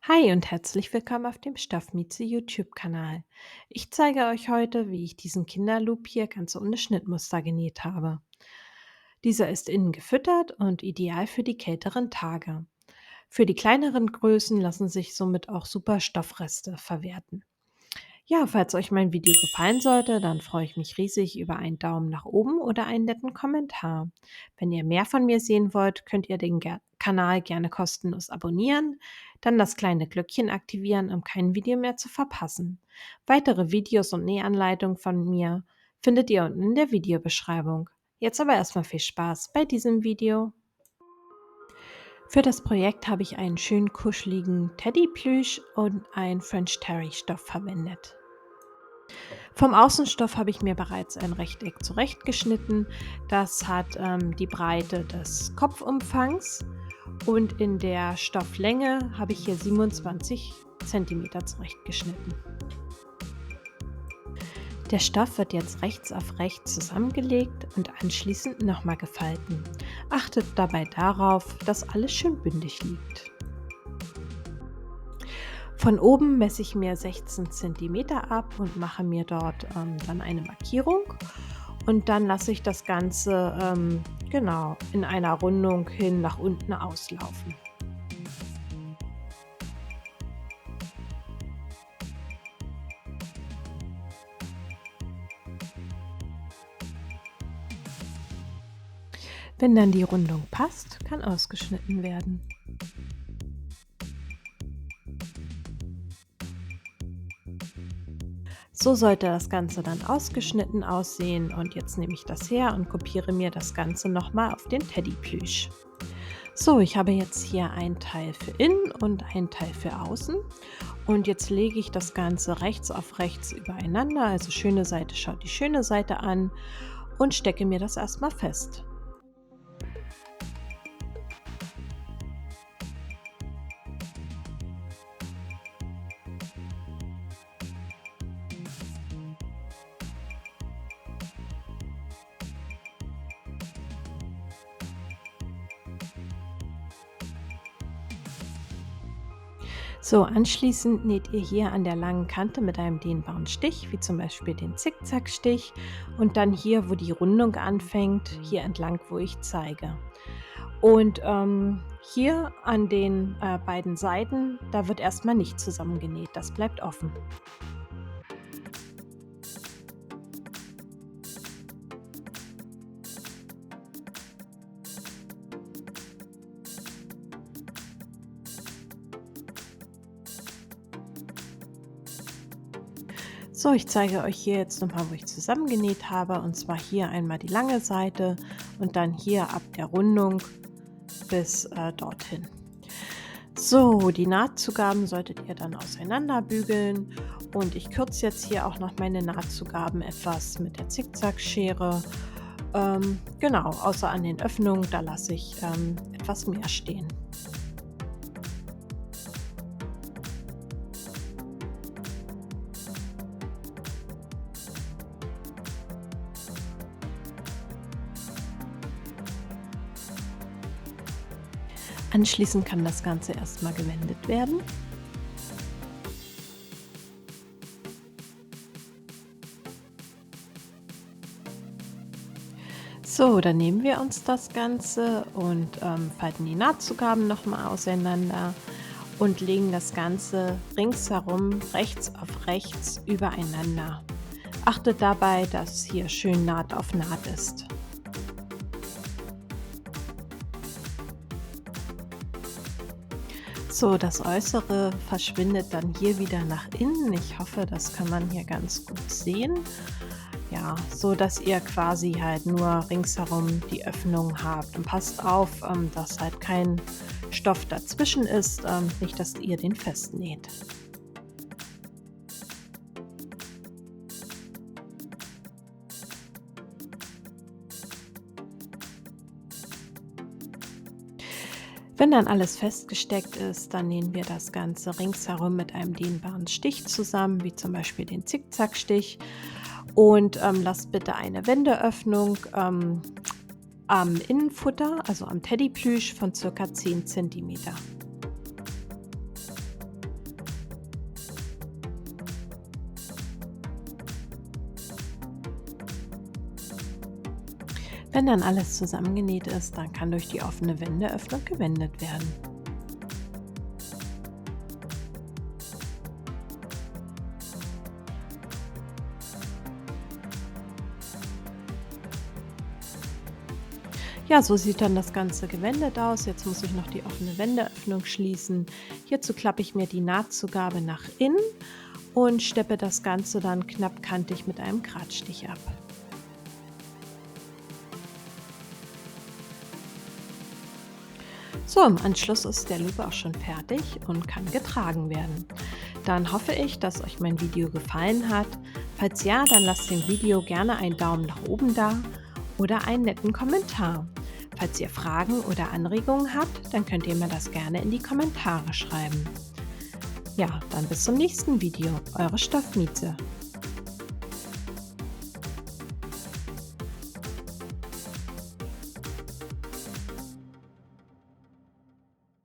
Hi und herzlich willkommen auf dem Stoffmieze YouTube-Kanal. Ich zeige euch heute, wie ich diesen Kinderloop hier ganz ohne Schnittmuster genäht habe. Dieser ist innen gefüttert und ideal für die kälteren Tage. Für die kleineren Größen lassen sich somit auch super Stoffreste verwerten. Ja, falls euch mein Video gefallen sollte, dann freue ich mich riesig über einen Daumen nach oben oder einen netten Kommentar. Wenn ihr mehr von mir sehen wollt, könnt ihr den Kanal gerne kostenlos abonnieren, dann das kleine Glöckchen aktivieren, um kein Video mehr zu verpassen. Weitere Videos und Nähanleitungen von mir findet ihr unten in der Videobeschreibung. Jetzt aber erstmal viel Spaß bei diesem Video. Für das Projekt habe ich einen schön kuscheligen Teddyplüsch und einen French Terry Stoff verwendet. Vom Außenstoff habe ich mir bereits ein Rechteck zurechtgeschnitten. Das hat die Breite des Kopfumfangs und in der Stofflänge habe ich hier 27 Zentimeter zurechtgeschnitten. Der Stoff wird jetzt rechts auf rechts zusammengelegt und anschließend nochmal gefalten. Achtet dabei darauf, dass alles schön bündig liegt. Von oben messe ich mir 16 Zentimeter ab und mache mir dort dann eine Markierung. Und dann lasse ich das Ganze genau in einer Rundung hin nach unten auslaufen. Wenn dann die Rundung passt, kann ausgeschnitten werden. So sollte das Ganze dann ausgeschnitten aussehen und jetzt nehme ich das her und kopiere mir das Ganze nochmal auf den Teddyplüsch. So, ich habe jetzt hier ein Teil für innen und ein Teil für außen und jetzt lege ich das Ganze rechts auf rechts übereinander, also schöne Seite schaut die schöne Seite an und stecke mir das erstmal fest. So, anschließend näht ihr hier an der langen Kante mit einem dehnbaren Stich, wie zum Beispiel den Zickzackstich, und dann hier, wo die Rundung anfängt, hier entlang, wo ich zeige. Und hier an den beiden Seiten, da wird erstmal nicht zusammengenäht, das bleibt offen. So, ich zeige euch hier jetzt nochmal, wo ich zusammengenäht habe, und zwar hier einmal die lange Seite und dann hier ab der Rundung bis dorthin. So, die Nahtzugaben solltet ihr dann auseinanderbügeln und ich kürze jetzt hier auch noch meine Nahtzugaben etwas mit der Zickzackschere. Genau, außer an den Öffnungen, da lasse ich etwas mehr stehen. Anschließend kann das Ganze erstmal gewendet werden. So, dann nehmen wir uns das Ganze und falten die Nahtzugaben nochmal auseinander und legen das Ganze ringsherum rechts auf rechts übereinander. Achtet dabei, dass hier schön Naht auf Naht ist. So, das Äußere verschwindet dann hier wieder nach innen. Ich hoffe, das kann man hier ganz gut sehen. Ja, so dass ihr quasi halt nur ringsherum die Öffnung habt. Und passt auf, dass halt kein Stoff dazwischen ist, nicht, dass ihr den festnäht. Wenn dann alles festgesteckt ist, dann nähen wir das Ganze ringsherum mit einem dehnbaren Stich zusammen, wie zum Beispiel den Zickzackstich. Und lasst bitte eine Wendeöffnung am Innenfutter, also am Teddyplüsch, von ca. 10 cm. Wenn dann alles zusammengenäht ist, dann kann durch die offene Wendeöffnung gewendet werden. Ja, so sieht dann das Ganze gewendet aus. Jetzt muss ich noch die offene Wendeöffnung schließen. Hierzu klappe ich mir die Nahtzugabe nach innen und steppe das Ganze dann knappkantig mit einem Gradstich ab. So, im Anschluss ist der Loop auch schon fertig und kann getragen werden. Dann hoffe ich, dass euch mein Video gefallen hat. Falls ja, dann lasst dem Video gerne einen Daumen nach oben da oder einen netten Kommentar. Falls ihr Fragen oder Anregungen habt, dann könnt ihr mir das gerne in die Kommentare schreiben. Ja, dann bis zum nächsten Video. Eure Stoffmieze.